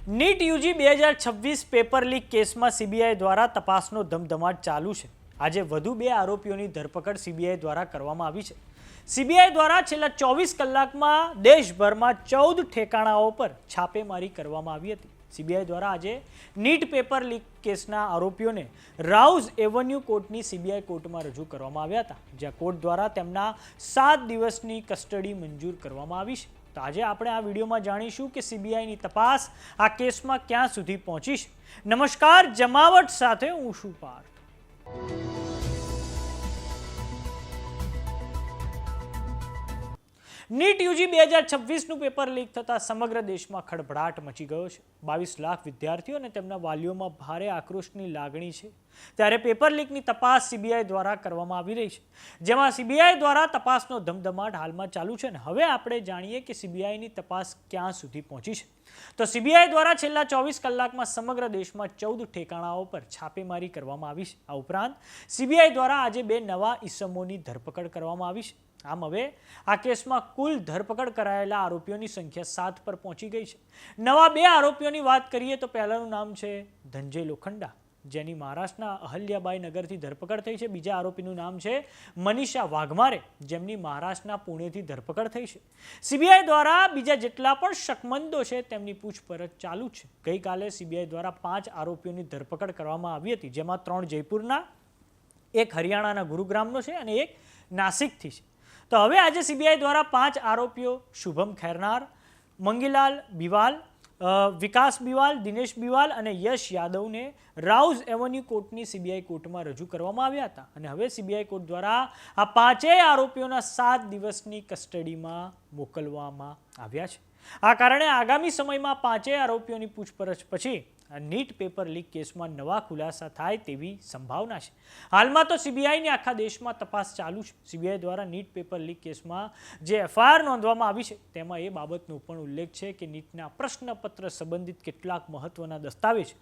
NEET UG 2026 paper leak કેસમાં CBI દ્વારા તપાસનો ધમધમાટ ચાલુ છે। આજે વધુ 2 આરોપીઓની ધરપકડ સીબીઆઈ દ્વારા કરવામાં આવી છે। સીબીઆઈ દ્વારા છેલ્લા 24 કલાકમાં દેશભરમાં 14 ઠેકાણાઓ પર છાપેમારી કરવામાં આવી હતી। સીબીઆઈ દ્વારા આજે નીટ પેપર લીક કેસના આરોપીઓને રાઉઝ એવન્યુ કોર્ટની સીબીઆઈ કોર્ટમાં રજૂ કરવામાં આવ્યા હતા, જ્યાં કોર્ટ દ્વારા તેમના 7 દિવસની કસ્ટડી મંજૂર કરવામાં આવી છે। તો આજે આપણે આ વિડીયોમાં જાણીશું કે સીબીઆઈની તપાસ આ કેસમાં ક્યાં સુધી પહોંચી છે। નમસ્કાર, જમાવટ સાથે હું છું પાર્થ। નીટ યુજી 2026નું પેપર લીક થતાં સમગ્ર દેશમાં ખળભળાટ મચી ગયો છે। 22 લાખ વિદ્યાર્થીઓ અને તેમના વાલીઓમાં ભારે આક્રોશની લાગણી છે। ત્યારે પેપર લીકની તપાસ સીબીઆઈ દ્વારા કરવામાં આવી રહી છે, જેમાં સીબીઆઈ દ્વારા તપાસનો ધમધમાટ હાલમાં ચાલુ છે। અને હવે આપણે જાણીએ કે સીબીઆઈની તપાસ ક્યાં સુધી પહોંચી છે। તો સીબીઆઈ દ્વારા છેલ્લા 24 કલાકમાં સમગ્ર દેશમાં 14 ઠેકાણાઓ પર છાપેમારી કરવામાં આવી છે। આ ઉપરાંત સીબીઆઈ દ્વારા આજે 2 નવા ઇસમોની ધરપકડ કરવામાં આવી છે। આમ હવે આ કેસમાં કુલ ધરપકડ કરાયેલા આરોપીઓની સંખ્યા 7 પર પહોંચી ગઈ છે। નવા 2 આરોપીઓની વાત કરીએ તો પહેલાનું નામ છે ધનંજય લોખંડા, જેની મહારાષ્ટ્રના અહલ્યાબાઈ નગરથી ધરપકડ થઈ છે। બીજા આરોપીનું નામ છે મનીષા વાઘમારે, જેમની મહારાષ્ટ્રના પુણેથી ધરપકડ થઈ છે। સીબીઆઈ દ્વારા બીજા જેટલા પણ શકમંદો છે તેમની પૂછપરછ ચાલુ છે। ગઈકાલે સીબીઆઈ દ્વારા 5 આરોપીઓની ધરપકડ કરવામાં આવી હતી, જેમાં 3 જયપુરના, 1 હરિયાણાના ગુરુગ્રામનો છે અને 1 નાસિકથી છે। તો હવે આજે સીબીઆઈ દ્વારા 5 આરોપીઓ શુભમ ખેરનાર, મંગીલાલ બિવાલ, વિકાસ બિવાલ, દિનેશ બિવાલ અને યશ યાદવને રાઉઝ એવન્યુ કોર્ટની સીબીઆઈ કોર્ટમાં રજૂ કરવામાં આવ્યા હતા। અને હવે સીબીઆઈ કોર્ટ દ્વારા આ 5 આરોપીઓના 7 દિવસની કસ્ટડીમાં મોકલવામાં આવ્યા છે। આ કારણે આગામી સમયમાં 5 આરોપીઓની પૂછપરછ પછી નીટ પેપર લીક કેસમાં નવા ખુલાસા થાય તેવી સંભાવના છે। હાલમાં તો સીબીઆઈની આખા દેશમાં તપાસ ચાલુ છે। સીબીઆઈ દ્વારા નીટ પેપર લીક કેસમાં જે એફઆઈઆર નોંધવામાં આવી છે તેમાં એ બાબતનો પણ ઉલ્લેખ છે કે નીટના પ્રશ્નપત્ર સંબંધિત કેટલાક મહત્વના દસ્તાવેજ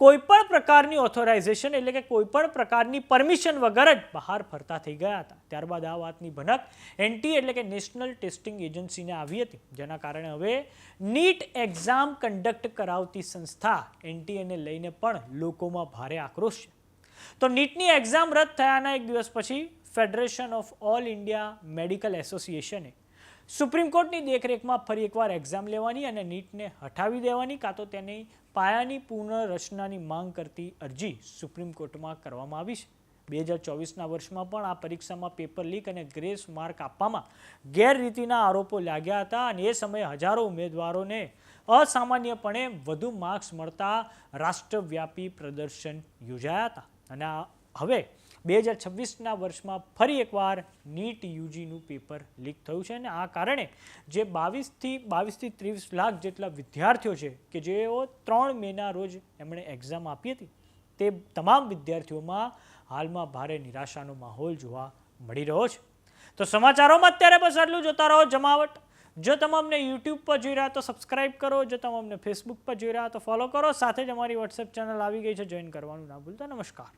કોઈપણ પ્રકારની ઓથોરાઇઝેશન એટલે કે કોઈપણ પ્રકારની પરમિશન વગર જ બહાર ફરતા થઈ ગયા હતા। ત્યારબાદ આ વાતની ભનક એનટી એટલે કે નેશનલ ટેસ્ટિંગ એજન્સીને આવી હતી, જેના કારણે હવે નીટ એક્ઝામ કન્ડક્ટ કરાવતી સંસ્થા એનટીએને લઈને પણ લોકોમાં ભારે આક્રોશ છે। તો નીટની એક્ઝામ રદ થયાના 1 દિવસ પછી federation of all India medical એસોસિએશને સુપ્રીમ કોર્ટની દેખરેખમાં ફરી એકવાર એક્ઝામ લેવાની અને નીટને હટાવી દેવાની કાં તો તેની પાયાની પુનઃરચનાની માંગ કરતી અરજી સુપ્રીમ કોર્ટમાં કરવામાં આવી છે। 2024ના વર્ષમાં પણ આ પરીક્ષામાં પેપર લીક અને ગ્રેસ માર્ક આપવામાં ગેરરીતિના આરોપો લાગ્યા હતા અને એ સમયે હજારો ઉમેદવારોને અસામાન્યપણે વધુ માર્ક્સ મળતા રાષ્ટ્રવ્યાપી પ્રદર્શન યોજાયા હતા। અને હવે 2026ના વર્ષમાં ફરી એકવાર નીટ યુજીનું પેપર લીક થયું છે અને આ કારણે જે 22 થી 23 લાખ જેટલા વિદ્યાર્થીઓ છે કે જેઓ 3 મેના રોજ એમણે એક્ઝામ આપી હતી, તે તમામ વિદ્યાર્થીઓમાં હાલમાં ભારે નિરાશાનો માહોલ જોવા મળી રહ્યો છે। તો સમાચારોમાં અત્યારે બસ આટલું। જોતા રહો જમાવટ। જો તમે અમને યુટ્યુબ પર જોઈ રહ્યા તો સબસ્ક્રાઇબ કરો, જો તમે અમને ફેસબુક પર જોઈ રહ્યા તો ફોલો કરો, સાથે જ અમારી વોટ્સએપ ચેનલ આવી ગઈ છે, જોઈન કરવાનું ના ભૂલતા। નમસ્કાર।